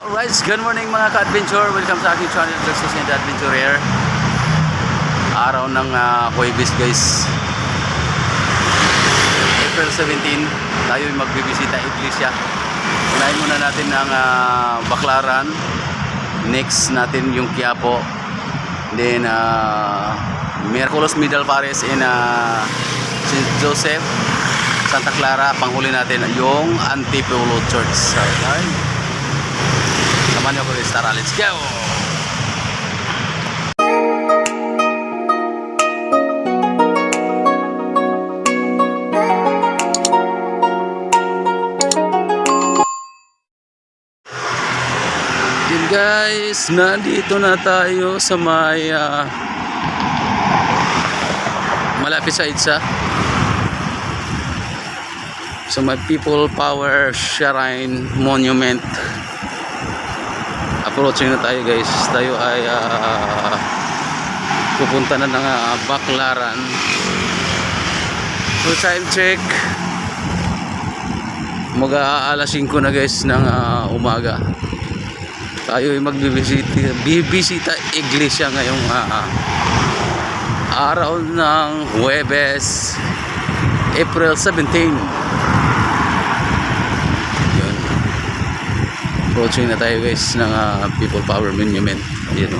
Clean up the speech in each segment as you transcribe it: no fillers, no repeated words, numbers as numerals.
Alright, good morning mga ka-adventure. Welcome sa aking channel, Lexus and Adventurer. Araw ng Huwebes guys, April 17. Tayo ay magbibisita iglesia. Unahin muna natin ang Baclaran. Next natin yung Quiapo. Then Miraculous Middle Paris in St. Joseph, Santa Clara. Panghuli natin yung Antipolo Church. Alright, samahan niyo ako guys, tara, let's go! Yun guys, nandito na tayo sa may malapit sa Itza, sa may People Power Shrine Monument. Approaching na tayo guys. Tayo ay pupunta na ng Baclaran. So time check, mag-aalas 5 na guys ng umaga. Tayo ay magbibisita iglesia ngayong araw ng Huwebes, April 17. Approaching na tayo guys ng People Power Monument. Ayan o.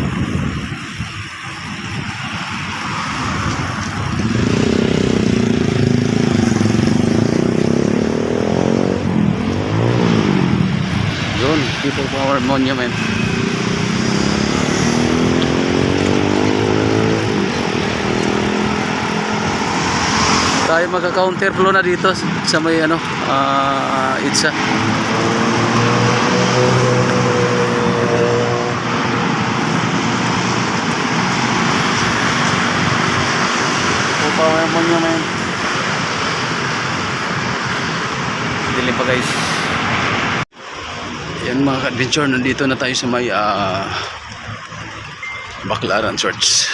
Yun, People Power Monument. Tayo magka-counterflow na dito sa may Itza. Power Monument. Dilim pa guys. Yan mga ka-adventure, nandito na tayo sa may Baclaran Church.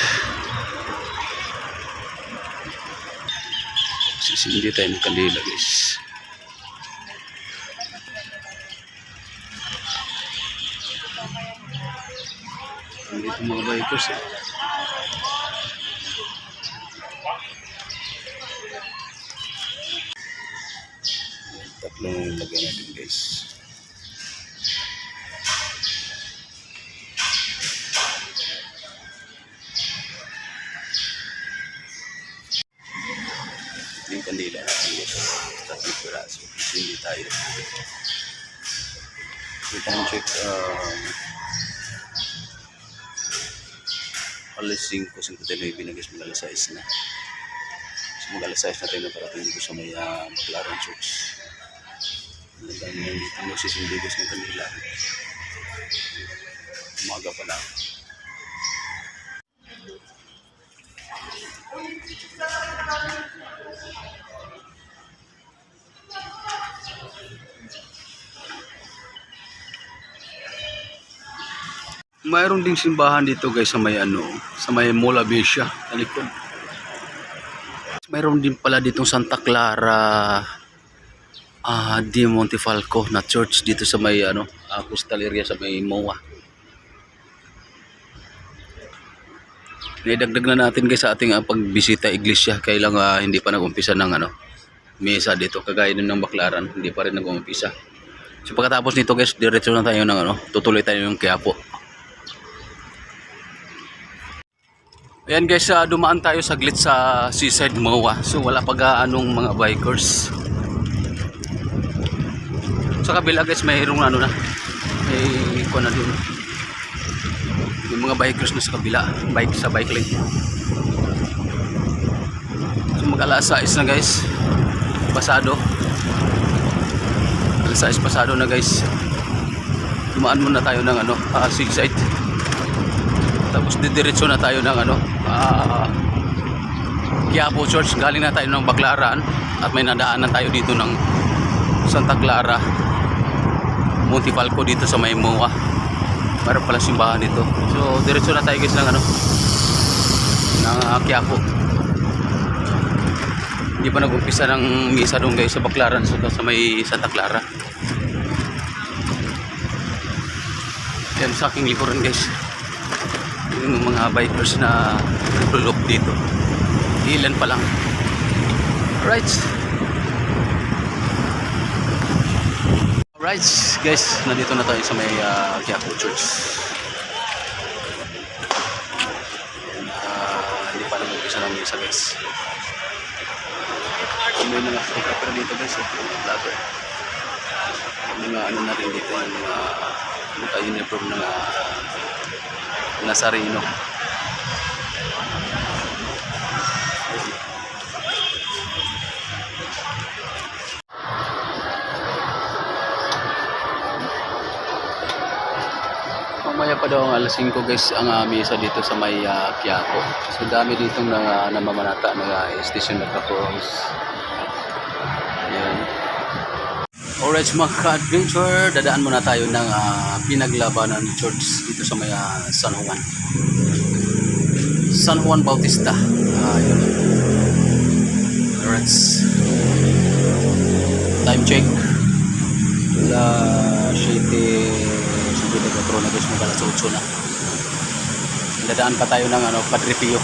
Hindi tayo magkandila guys. Nandito mga bikers eh. Tatlong lagyan natin guys. Ito yung kandila natin guys. Tatlong piraso. Hindi tayo. We can check alas 5:59 na guys. Mag-alas 6 na. So mag-alas 6 na tayo na parating dito sa may Baclaran Church. Nandang na dito magsisindi guys ng kanila. Umaga pa lang. Mayroon ding simbahan dito guys sa may sa may Mola Besia sa likod. Mayroon din pala ditong Santa Clara di Montefalco na church dito sa may coastal area sa may MOA. Naidagdag na natin guys sa ating pagbisita iglesia, kailang hindi pa nag-umpisa ng misa dito kagaya din ng Baclaran, hindi pa rin nag-umpisa. So pagkatapos nito guys, diretso na tayo ng tutuloy tayo ng Quiapo. Ayan guys, dumaan tayo saglit sa seaside MOA. So wala pag anong mga bikers. Sa kabila guys, mayroong na may kuha na din. Yung mga bikers na sa kabila, bike lane. So mag-alas 6 na guys. Pasado. Alas 6 pasado na guys. Dumaan muna tayo ng seaside. Tapos didiretso na tayo ng Quiapo Church. Galing na tayo ng Baclaran at may nadaanan tayo dito ng Santa Clara Montefalco dito sa may MOA. Mayroon pala simbahan dito. So diretso na tayo guys ng Quiapo. Hindi pa nag-umpisa ng misa doon guys sa Baclaran, sa may Santa Clara. Yan sa aking likuran guys. Yung mga bikers na nagtulog dito. Ilan pa lang. Alright. Alright guys, nandito na tayo sa may Quiapo Church. Hindi pa lang mag-isa ng misa guys. May mga photographer dito guys. Vlogger. Mga ano na rin dito. Mga naka-uniform na Nazareno. Mamaya pa daw ang alas 5 guys ang misa dito sa may Quiapo. So dami dito namamanata na station na Cross. Ayan. Alright mga ka-adventure, dadaan muna tayo ng pinaglabanan church dito sa may San Juan. San Juan Bautista. Ayan. Alright. Time check. Patro na guys, magalas 8 na. Dadaan pa tayo ng Padre Pio.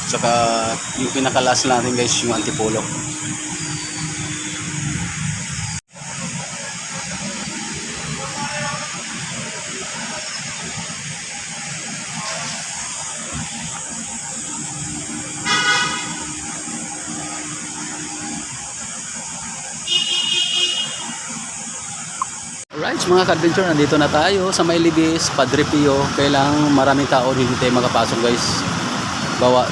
Tsaka yung pinakalas natin guys, yung Antipolo. Alright mga ka-adventure, nandito na tayo sa may Libis, Padre Pio. Kailang maraming tao, hindi tayo makapasok guys.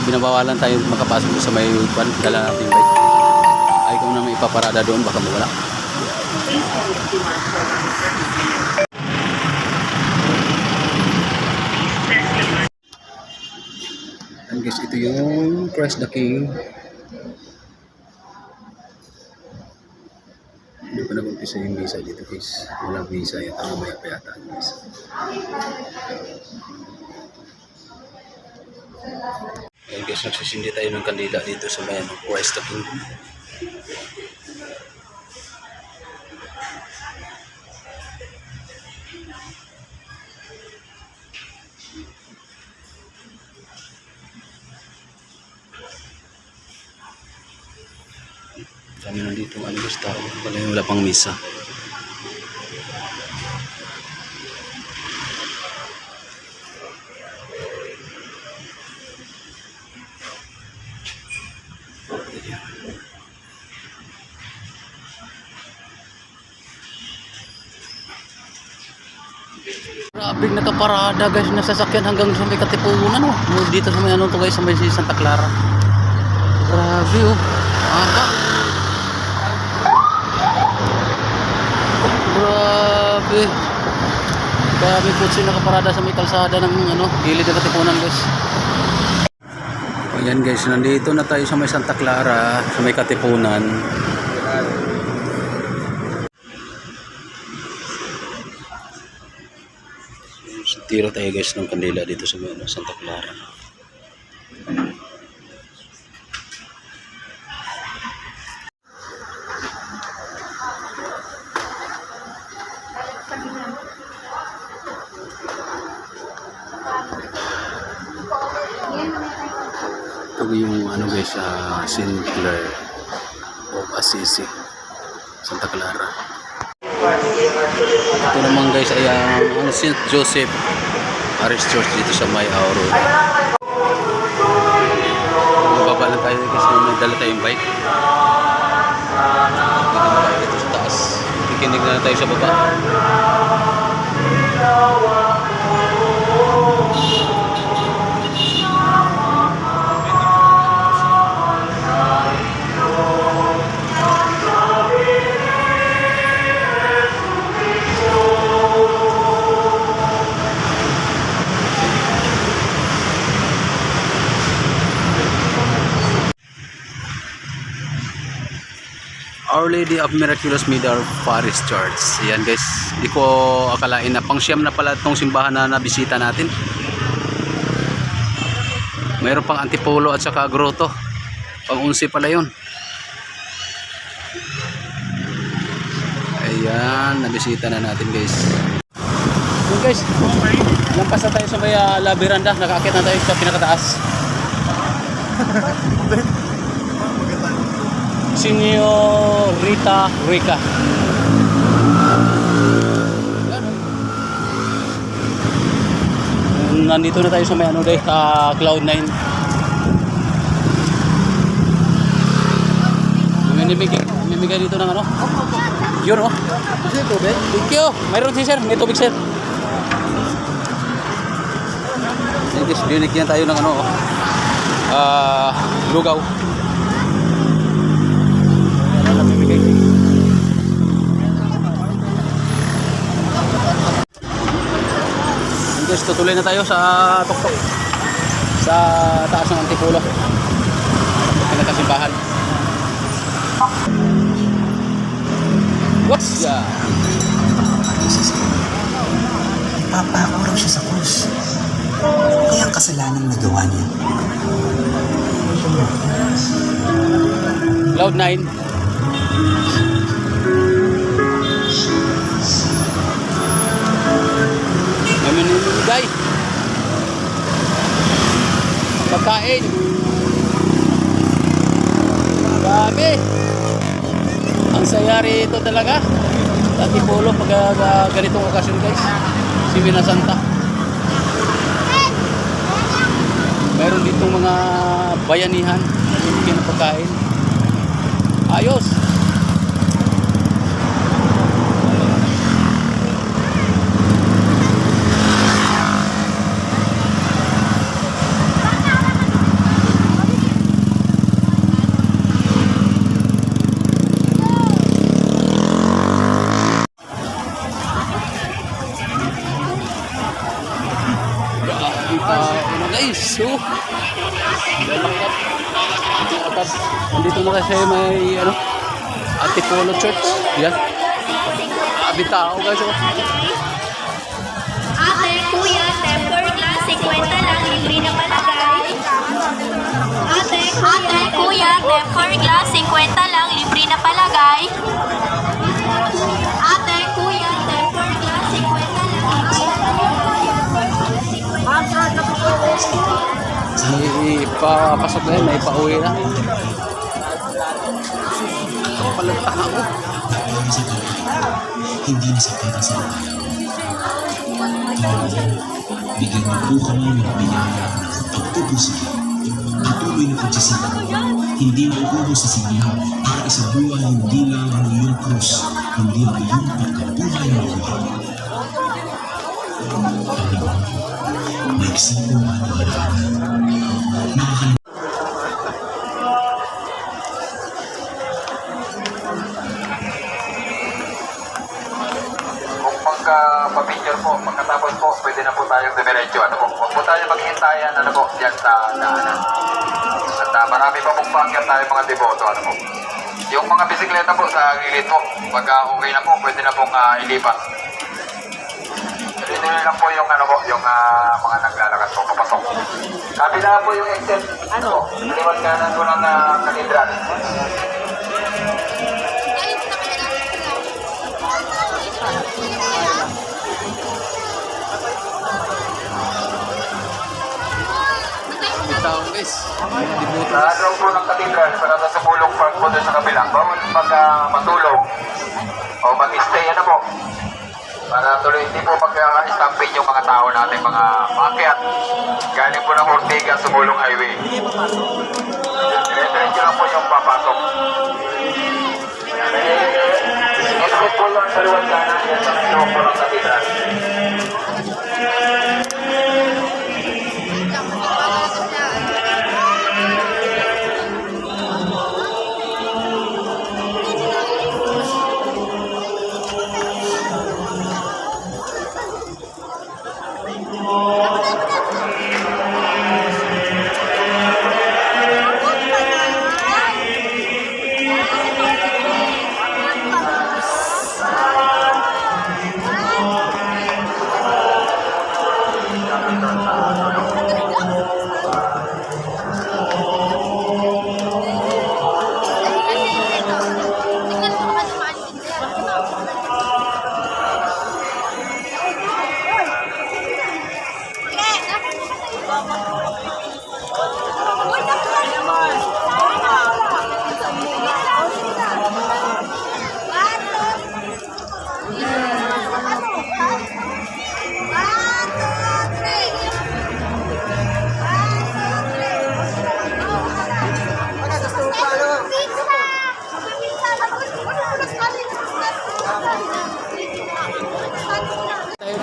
Binabawalan tayo makapasok sa may van. Dala natin yung bike. Ay kung na may ipaparada doon, baka mawala. And guys, ito yung Christ the King. Hindi pa nag-umpisa yung visa dito guys. Walang visa yun. Mamaya pa yata ang visa. Ayan guys, nagsisindi tayo ng kandila dito sa may Christ the King. Kami nandito ang alas tao. Wala pang misa. Grabe nakaparada guys na sasakyan hanggang sa may Katipunan dito sa may to guys, sa may Santa Clara. Grabe Grabe. Grabe po siya nakaparada sa may kalsada ng gilid ng Katipunan guys. Ayan guys, nandito na tayo sa may Santa Clara, sa may Katipunan. Tira tayo guys ng kandila dito sa may Santa Clara. Ito yung guys, St. Clair of Assisi, Santa Clara. Ito naman guys ay ang St. Joseph Parish Church dito sa may Auro. Mababa lang tayo kasi may dala tayong bike. Dito na tayo dito sa taas. Kikinig na tayo sa baba. Our Lady of Miraculous Middle Parish Church. Yan guys, hindi ko akalain na pang-siyam na pala itong simbahan na nabisita natin. Mayroon pang Antipolo at saka Grotto. Pang-11 pala yun. Ayan, nabisita na natin guys. Yun guys, lampas na tayo sa may La Veranda. Nakakit na tayo sa pinakataas. Señorita Rica. Nandito na tayo sa may ano day, Cloud9. Mimigay dito ng ano? Yun oh. Thank you. Mayroon si sir. May tubig sir. Binigyan tayo ng ano oh. Lugaw. Guys, tutuloy na tayo sa tuktok. Sa taas ng Antipolo. Pinakasimbahan. What's ya? Papako raw siya sa krus. Kaya ang kasalanang nagawa niya. Cloud9. May minimigay. Pagkain. Grabe. Ang saya rito talaga. Sa Antipolo pag ganitong okasyon guys. Semana Santa. Mayroon ditong mga bayanihan. Bibigyan ng pagkain. Ayos. Guys, so nandito na kasi may ano Antipolo Church. Yan. Abitao guys. Oh. Ate, kuya, temper glass, 50 lang, libre na palagay. Ate, kuya, temper glass, 50 lang, libre na palagay. Ate, kuya, temper glass, 50 lang, May ipapasok na yun, may pauwi na. Palagtak ako. Hindi na sa pera sa lupa. Bigyan niyo po kami ng biyaya ng pagpupusig. Patuloy na pagsisika. Hindi mauubos sa simbahan para isabuhay hindi lang ang iyong krus, kundi ang iyong pagkabuhay ng buhay. Maiksi po ang mga pagka-papicture po, pagkatapos po, pwede na po tayong dumiretso. Ano po, huwag po tayo maghintayan, ano po, dyan sa daanan. At marami pa pong paakyat tayo mga deboto, ano po. Yung mga bisikleta po sa gilid po, pagka okay na po, pwede na pong ilipat. Dito lang po yung ano po, yung mga naglalakad po, papasok. Kabila po yung exit, ano po, liwat kanan po ng katedral. Abitao guys. Sa loob po ng katedral, para sa Pulong Park po doon sa kabilang, bawal matulog o mag-stay, ano po. Para tuloy hindi po pagka-stampede yung mga tao natin, mga maakyat. Galing po ng Ortigas sa Pulong Highway. Dire-diretso lang po yung papasok. Exit po lang sa luwad kanan, yan sa loob po ng katedral.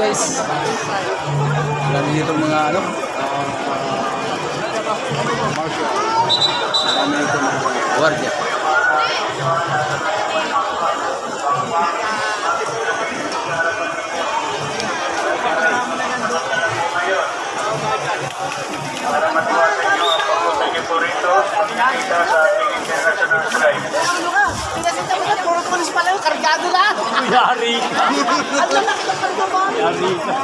guys. Marami dito mga ano. Marshal. Marami dito mga guardia. Para matiwasan nyo ang pagpunta niyo po rito, makikita sa ating international flight. Puro pulis pala yung kargado na. Yari ka! Yari ka!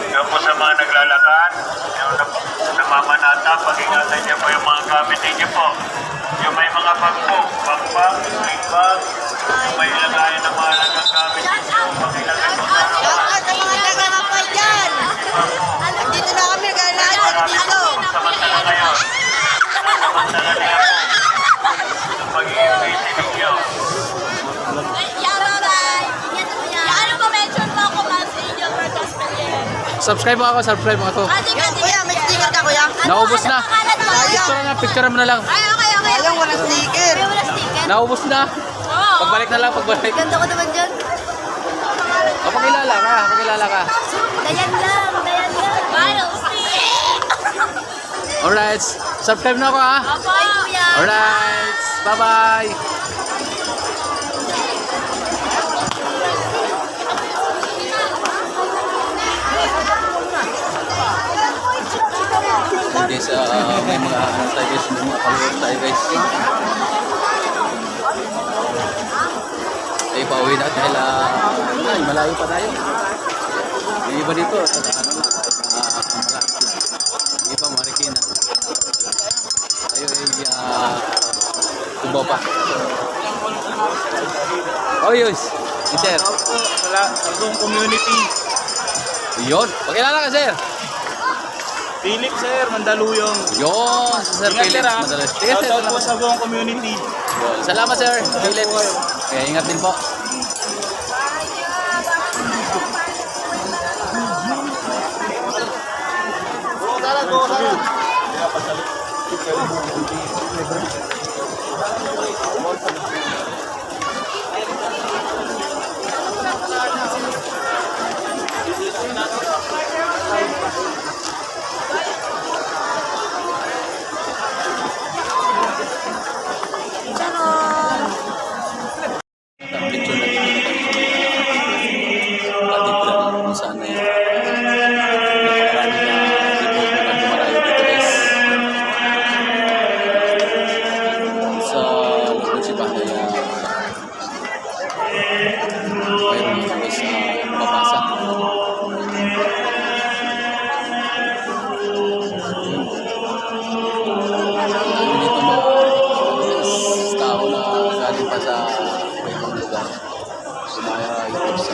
Yan po sa mga naglalakad, yung namamanata, pag-ingatan niyo po yung mga gamit niyo po. Yung may mga bag po, backpack, big bag, may ilagayan ng mga lagang gamit niyo, pag-ilagay po sa harapan. Ang mga taga-kapal dyan. Dito na kami naglalakad dito. Samantala ngayon, samantala niya po ang pag-ibig ninyo. Ano ko mention mo ako ba sa inyo for gospel yan? Subscribe mo ako, subscribe mo ako. Kuya, may sticker ka kuya? Naubos na. Sayang. Picture na lang. Ay, okay. Sayang, wala sticker. May wala sticker? Naubos na. Oo. Pagbalik na lang, pagbalik. Ganda ko naman dyan. O, pakilala ka. Dayan lang. Viral stick. Alright, subscribe na ako ha. Opo. Kuya. Alright, bye-bye. Guys, may mga ano tayo guys, may mga followers tayo guys. Ay, pauwi na dahil malayo pa tayo. May iba dito, ano lang, malaki. May iba Marikina. Tayo ay Tubaw pa. Oh, yun. Sir. Wala, Sagong Community. Yun. Pakilala ka, sir. Philip, sir, Mandaluyong. Yun. Si Sir Ingat, Philip. sir, ha? Madalas. Sige, sir. Shoutout po Salamat. sa buong community. Yun. Salamat, sir. Philip. Kaya ingat din po. Picture na dito. Cathedral kung saan na yun. Napakarami na dito dumarayo dito guys. Sa loob si Bahay. Mayroon dito guys babasa. Dito mga tao na galing pa sa ibang lugar. Sumaya ito sa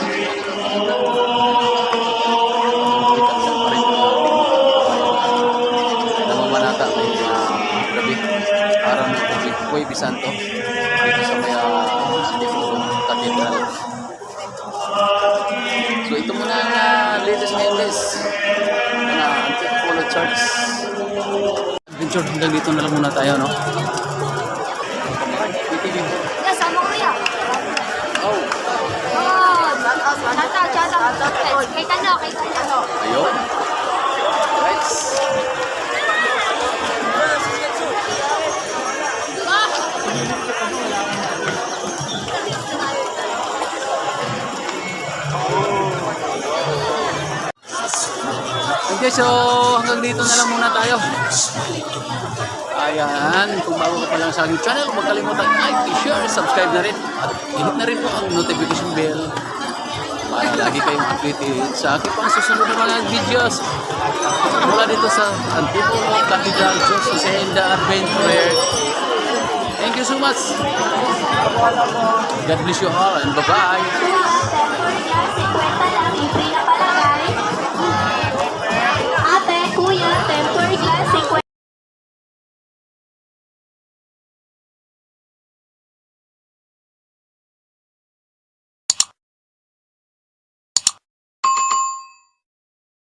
namamanata may gabi araw ng gabi Huwebes Santo dito sa may Antipolo Cathedral. So ito muna ang latest ngayon guys na Antipolo Church adventure. Hanggang dito na lang muna tayo, no? Sama ko yan. Oh, Shoutout. Kay Tano. ayun. Right. Okay, so hanggang dito na lang muna tayo. Ayan, kung bago ka pa lang sa aking channel, huwag kalimutan like, share, subscribe na rin. At hit na rin po ang notification bell para lagi kayong updated sa aking pang susunod na mga videos. Mula dito sa Antipolo Cathedral Church and the Adventurer. Thank you so much. God bless you all and bye-bye. Kuya, 50 lang, libre